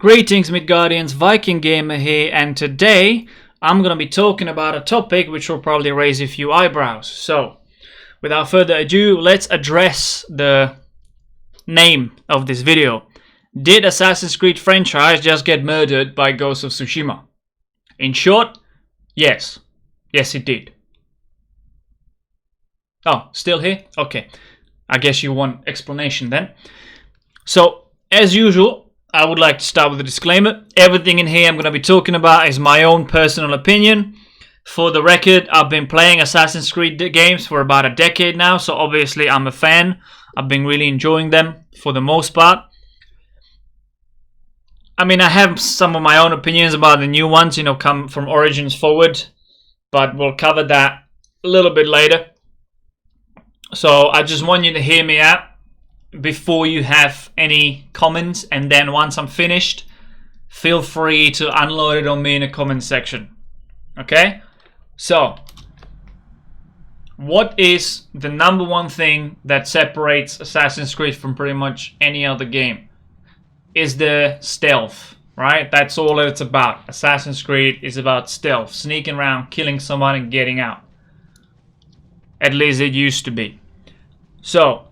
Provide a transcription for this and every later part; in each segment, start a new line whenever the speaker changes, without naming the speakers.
Greetings Midgardians, Viking Gamer here, and today I'm gonna be talking about a topic which will probably raise a few eyebrows. So, without further ado, let's address the name of this video. Did Assassin's Creed franchise just get murdered by Ghost of Tsushima? In short, yes. Yes, it did. Oh, still here? Okay. I guess you want explanation then. So, as usual, I would like to start with a disclaimer. Everything in here I'm going to be talking about is my own personal opinion. For the record, I've been playing Assassin's Creed games for about a decade now, so obviously I'm a fan. I've been really enjoying them for the most part. I mean, I have some of my own opinions about the new ones, you know, come from Origins forward, but we'll cover that a little bit later. So I just want you to hear me out before you have any comments, and then once I'm finished, feel free to unload it on me in the comment section. Okay? So, what is the number one thing that separates Assassin's Creed from pretty much any other game? Is the stealth, right? That's all it's about. Assassin's Creed is about stealth, sneaking around, killing someone and getting out. At least it used to be. So,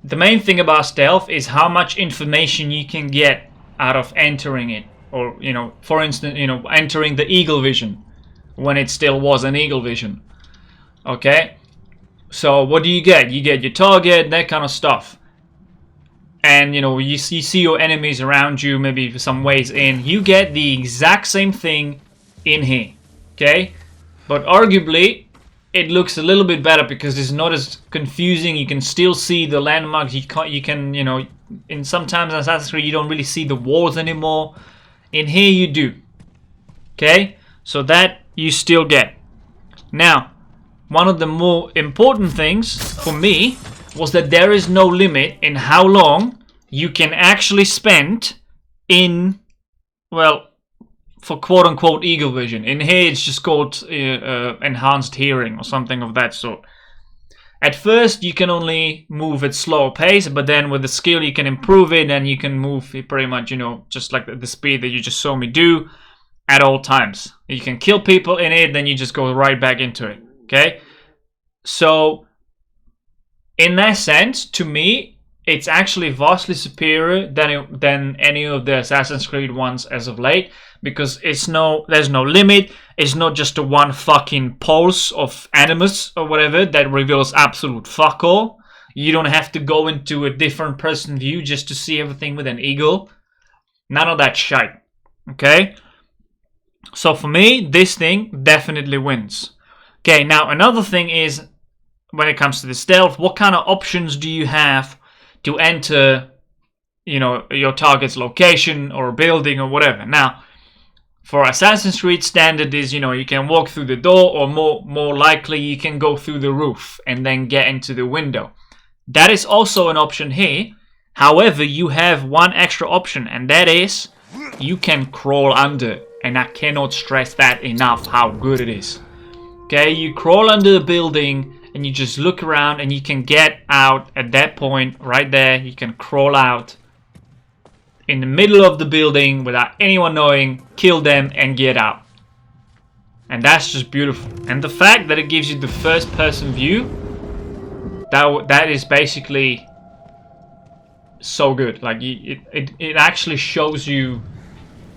the main thing about stealth is how much information you can get out of entering it. Or, you know, for instance, you know, entering the Eagle Vision when it still was an Eagle Vision. Okay? So, what do you get? You get your target, that kind of stuff. And, you know, you see your enemies around you, maybe some ways in. You get the exact same thing in here. Okay? But arguably, it looks a little bit better because it's not as confusing. You can still see the landmarks. You can, you know, in sometimes in Assassin's Creed you don't really see the walls anymore. In here you do. Okay, so that you still get. Now, one of the more important things for me was that there is no limit in how long you can actually spend in, well, for quote-unquote Eagle Vision. In here it's just called enhanced hearing or something of that sort. At first you can only move at slower pace, but then with the skill you can improve it and you can move it pretty much, you know, just like the speed that you just saw me do at all times. You can kill people in it, then you just go right back into it. Okay? So, in that sense, to me, it's actually vastly superior than any of the Assassin's Creed ones as of late, because there's no limit. It's not just a one fucking pulse of animus or whatever that reveals absolute fuck all. You don't have to go into a different person view just to see everything with an eagle. None of that shite. Okay? So for me, this thing definitely wins. Okay, now another thing is, when it comes to the stealth, what kind of options do you have to enter, you know, your target's location or building or whatever? Now, for Assassin's Creed, standard is, you know, you can walk through the door, or more likely you can go through the roof and then get into the window. That is also an option here. However, you have one extra option, and that is you can crawl under, and I cannot stress that enough how good it is. Okay, you crawl under the building and you just look around and you can get out at that point right there. You can crawl out in the middle of the building without anyone knowing, kill them and get out. And that's just beautiful. And the fact that it gives you the first person view, that is basically so good. Like, it actually shows you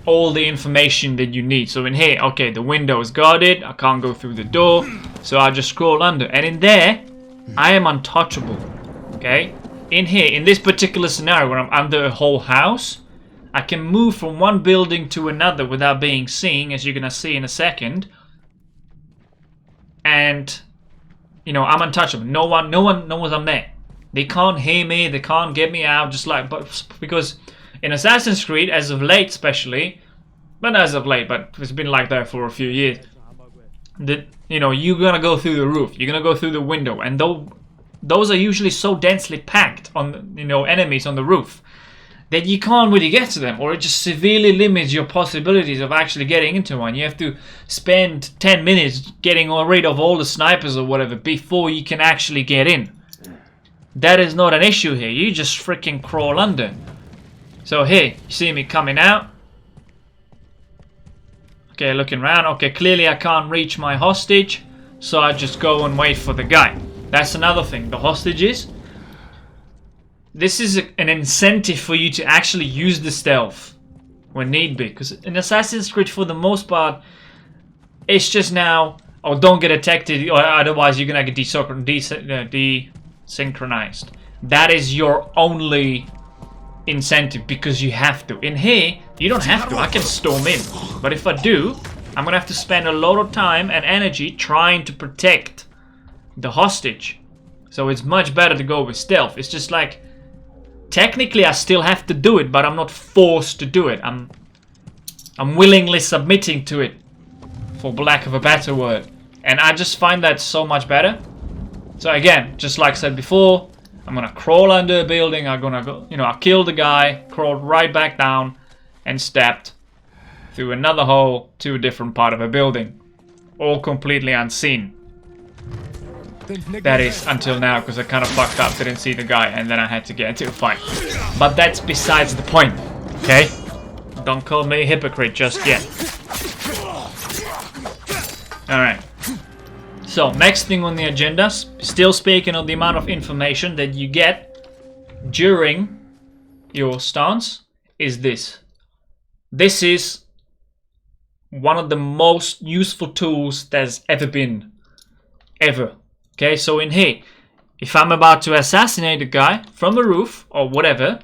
all the information that you need. So in here, okay, the window is guarded, I can't go through the door, so I just scroll under, and in there I am untouchable. Okay, in here, in this particular scenario where I'm under a whole house, I can move from one building to another without being seen, as you're gonna see in a second. And, you know, I'm untouchable. No one knows I'm there. They can't hear me, they can't get me out, just like, but because in Assassin's Creed, as of late especially, but it's been like that for a few years, that, you know, you're gonna go through the roof, you're gonna go through the window, and those are usually so densely packed on, you know, enemies on the roof that you can't really get to them, or it just severely limits your possibilities of actually getting into one. You have to spend 10 minutes getting rid of all the snipers or whatever before you can actually get in. That is not an issue here. You just freaking crawl under. So here, you see me coming out. Okay, looking around. Okay, clearly I can't reach my hostage, so I just go and wait for the guy. That's another thing. The hostages. This is an incentive for you to actually use the stealth when need be. Because in Assassin's Creed, for the most part, it's just now, oh, don't get detected, or otherwise you're gonna get desynchronized. That is your only incentive, because you have to. In here, you don't have to. I can storm in. But if I do, I'm gonna have to spend a lot of time and energy trying to protect the hostage. So it's much better to go with stealth. It's just like, technically I still have to do it, but I'm not forced to do it. I'm willingly submitting to it, for lack of a better word. And I just find that so much better. So again, just like I said before, I'm gonna crawl under a building, I'm gonna go, you know, I killed the guy, crawled right back down, and stepped through another hole to a different part of a building. All completely unseen. That is, until now, because I kind of fucked up, didn't see the guy, and then I had to get into a fight. But that's besides the point, okay? Don't call me a hypocrite just yet. Alright. So, next thing on the agenda, still speaking of the amount of information that you get during your stance, is this. This is one of the most useful tools there's ever been. Ever. Okay, so in here, if I'm about to assassinate a guy from the roof or whatever,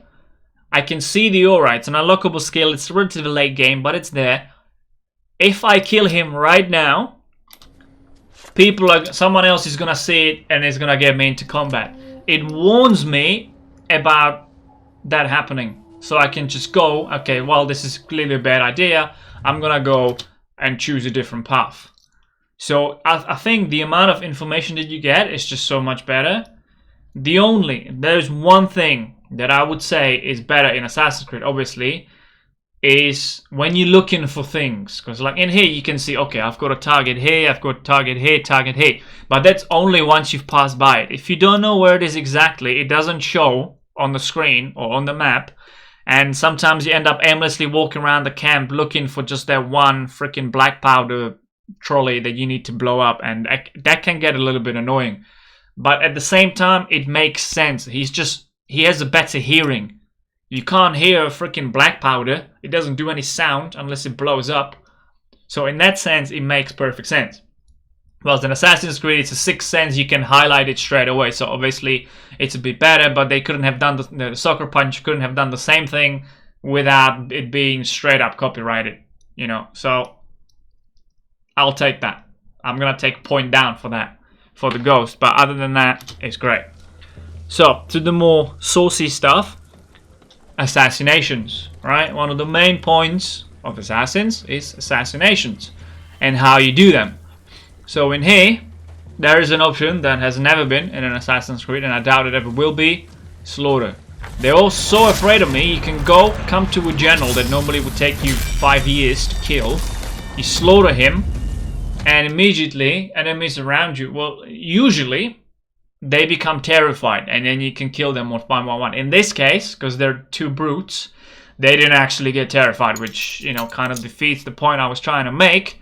I can see the aura. It's an unlockable skill. It's a relatively late game, but it's there. If I kill him right now, someone else is gonna see it and is gonna get me into combat. It warns me about that happening, so I can just go, okay, well, this is clearly a bad idea. I'm gonna go and choose a different path. So I think the amount of information that you get is just so much better. There's one thing that I would say is better in Assassin's Creed, obviously, is when you're looking for things. Because like in here you can see, okay, I've got a target here, I've got a target here, target here. But that's only once you've passed by it. If you don't know where it is exactly, it doesn't show on the screen or on the map. And sometimes you end up aimlessly walking around the camp looking for just that one freaking black powder trolley that you need to blow up, and that can get a little bit annoying. But at the same time, it makes sense. He has a better hearing. You can't hear a freaking black powder. It doesn't do any sound unless it blows up. So in that sense, it makes perfect sense. Well, in Assassin's Creed, it's a sixth sense. You can highlight it straight away. So obviously, it's a bit better, but they couldn't have done the Sucker Punch couldn't have done the same thing without it being straight up copyrighted, you know. So I'll take that. I'm gonna take a point down for that, for the Ghost. But other than that, it's great. So, to the more saucy stuff. Assassinations, right? One of the main points of Assassins is assassinations. And how you do them. So in here, there is an option that has never been in an Assassin's Creed, and I doubt it ever will be. Slaughter. They're all so afraid of me. You can come to a general that normally would take you 5 years to kill. You slaughter him, and immediately enemies around you, well, usually they become terrified, and then you can kill them one by one. In this case, because they're two brutes, they didn't actually get terrified, which, you know, kind of defeats the point I was trying to make.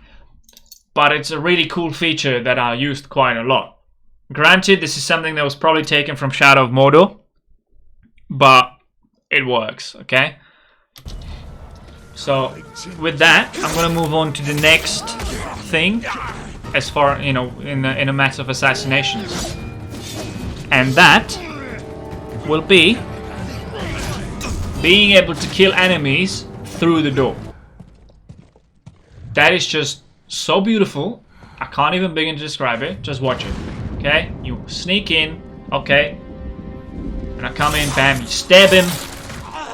But it's a really cool feature that I used quite a lot. Granted, this is something that was probably taken from Shadow of Mordor, but it works, okay? So, with that, I'm gonna move on to the next thing, as far, you know, in a matter of assassinations. And that will be being able to kill enemies through the door. That is just so beautiful. I can't even begin to describe it. Just watch it. Okay? You sneak in. Okay? And I come in, bam, you stab him,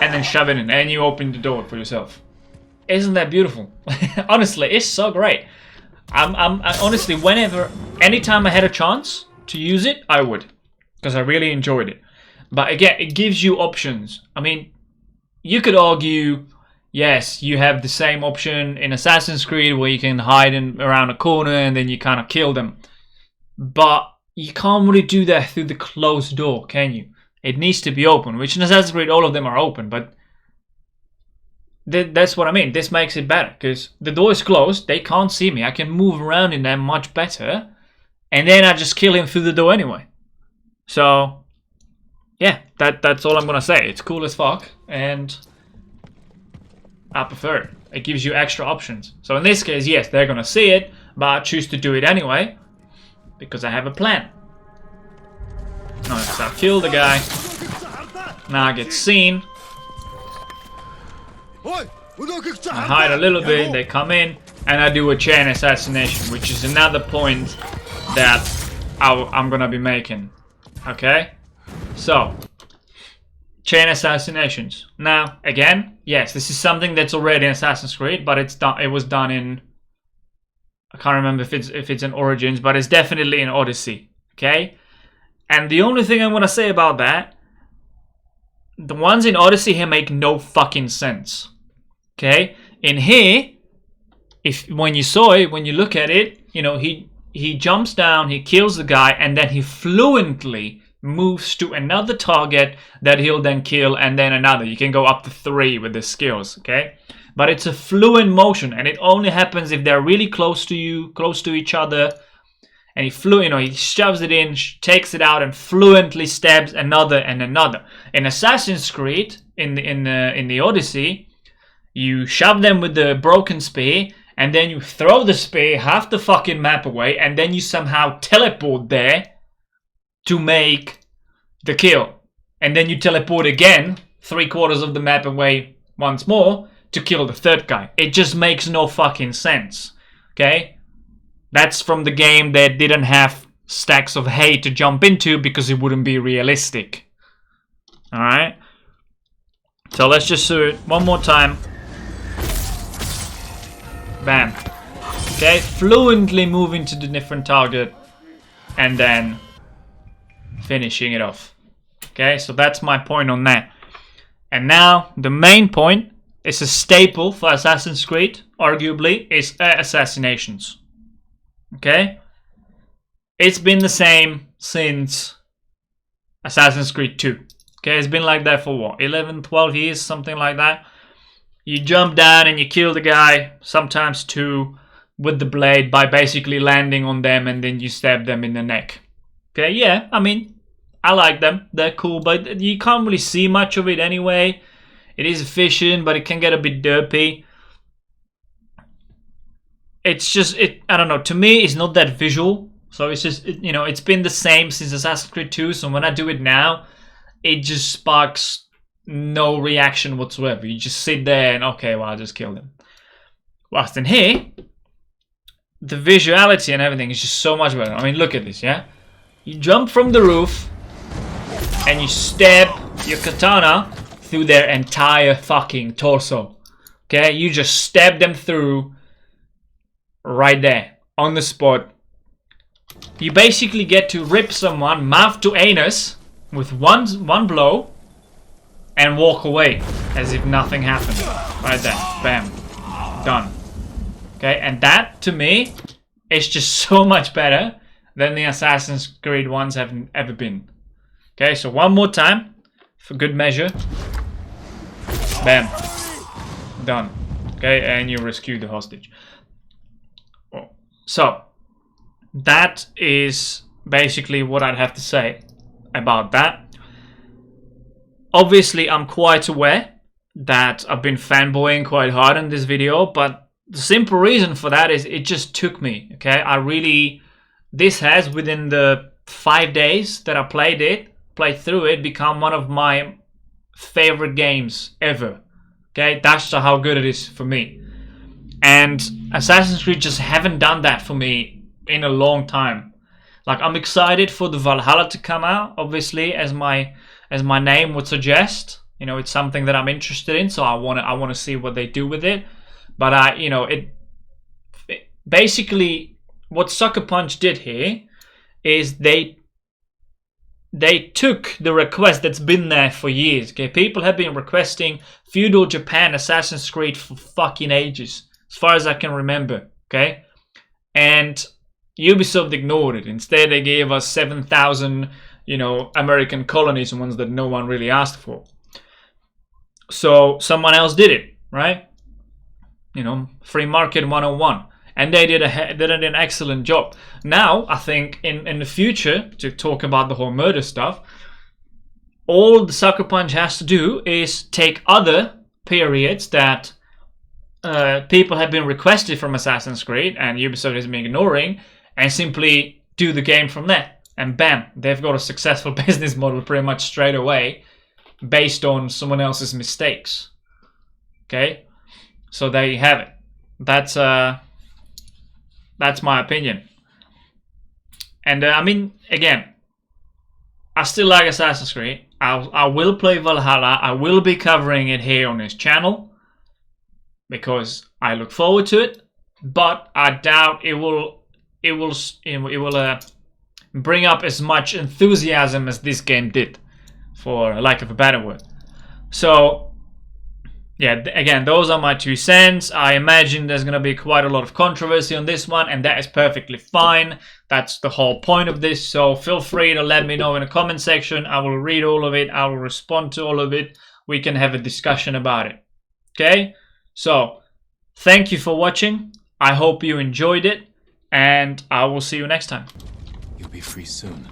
and then shove it in, and you open the door for yourself. Isn't that beautiful? Honestly, it's so great. I honestly, anytime I had a chance to use it, I would. Because I really enjoyed it. But again, it gives you options. I mean, you could argue, yes, you have the same option in Assassin's Creed where you can hide around a corner and then you kind of kill them. But you can't really do that through the closed door, can you? It needs to be open, which in Assassin's Creed all of them are open, but That's what I mean. This makes it better because the door is closed. They can't see me. I can move around in there much better. And then I just kill him through the door anyway. So, yeah, that's all I'm gonna say. It's cool as fuck, and I prefer it. It gives you extra options. So in this case, yes, they're gonna see it, but I choose to do it anyway because I have a plan. Nice, I kill the guy. Now I get seen. I hide a little bit, they come in, and I do a chain assassination, which is another point that I'm gonna be making. Okay? So, chain assassinations. Now, again, yes, this is something that's already in Assassin's Creed, but it was done in... I can't remember if it's in Origins, but it's definitely in Odyssey. Okay? And the only thing I want to say about that, the ones in Odyssey here make no fucking sense. Okay, in here, when you look at it, you know, he jumps down, he kills the guy, and then he fluently moves to another target that he'll then kill, and then another. You can go up to 3 with the skills. Okay, but it's a fluent motion, and it only happens if they're really close to you, close to each other, and he shoves it in, takes it out, and fluently stabs another and another. In Assassin's Creed, in the Odyssey, you shove them with the broken spear, and then you throw the spear half the fucking map away, and then you somehow teleport there to make the kill. And then you teleport again, 3/4 of the map away once more, to kill the third guy. It just makes no fucking sense. Okay? That's from the game that didn't have stacks of hay to jump into because it wouldn't be realistic. Alright? So let's just do it one more time. Bam. Okay, fluently moving to the different target and then finishing it off. Okay, so that's my point on that. And now the main point is a staple for Assassin's Creed, arguably, is assassinations. Okay? It's been the same since Assassin's Creed 2. Okay, it's been like that for what? 11, 12 years, something like that. You jump down and you kill the guy, sometimes 2, with the blade by basically landing on them and then you stab them in the neck. Okay, yeah, I mean, I like them. They're cool, but you can't really see much of it anyway. It is efficient, but it can get a bit derpy. It's just, I don't know, to me, it's not that visual. So it's just, you know, it's been the same since Assassin's Creed 2, so when I do it now, it just sparks no reaction whatsoever. You just sit there and okay, well, I'll just kill them. Whilst in here, the visuality and everything is just so much better. I mean, look at this, yeah? You jump from the roof and you stab your katana through their entire fucking torso. Okay, you just stab them through right there on the spot. You basically get to rip someone mouth to anus with one blow and walk away as if nothing happened. Right there. Bam. Done. Okay, and that, to me, is just so much better than the Assassin's Creed ones have ever been. Okay, so one more time, for good measure. Bam. Done. Okay, and you rescue the hostage. So, that is basically what I'd have to say about that. Obviously, I'm quite aware that I've been fanboying quite hard in this video, but the simple reason for that is it just took me, okay? This has, within the 5 days that I played through it, become one of my favorite games ever, okay? That's how good it is for me. And Assassin's Creed just haven't done that for me in a long time. Like, I'm excited for the Valhalla to come out, obviously, as my name would suggest. You know, it's something that I'm interested in, so I want to see what they do with it. But it basically, what Sucker Punch did here is they took the request that's been there for years. Okay, people have been requesting feudal Japan Assassin's Creed for fucking ages, as far as I can remember. Okay, and Ubisoft ignored it. Instead, they gave us 7,000, American colonies, ones that no one really asked for. So someone else did it, right? You know, free market 101. And they did an excellent job. Now, I think in the future, to talk about the whole murder stuff, all the Sucker Punch has to do is take other periods that people have been requested from Assassin's Creed and Ubisoft has been ignoring, and simply do the game from there. And bam, they've got a successful business model pretty much straight away based on someone else's mistakes. Okay? So there you have it. That's my opinion. And I mean, again, I still like Assassin's Creed. I will play Valhalla. I will be covering it here on this channel because I look forward to it. But I doubt it will bring up as much enthusiasm as this game did, for lack of a better word. So yeah, again, those are my 2 cents. I imagine there's going to be quite a lot of controversy on this one, and that is perfectly fine. That's the whole point of this. So feel free to let me know in the comment section. I will read all of it. I will respond to all of it. We can have a discussion about it. Okay? So thank you for watching. I hope you enjoyed it, and I will see you next time.
You'll be free soon.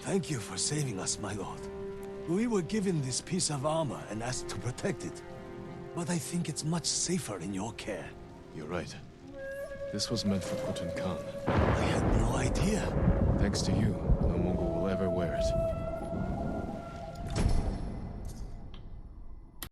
Thank you for saving us, my lord. We were given this piece of armor and asked to protect it. But I think it's much safer in your care.
You're right. This was meant for Khotun Khan.
I had no idea.
Thanks to you, no Mongol will ever wear it.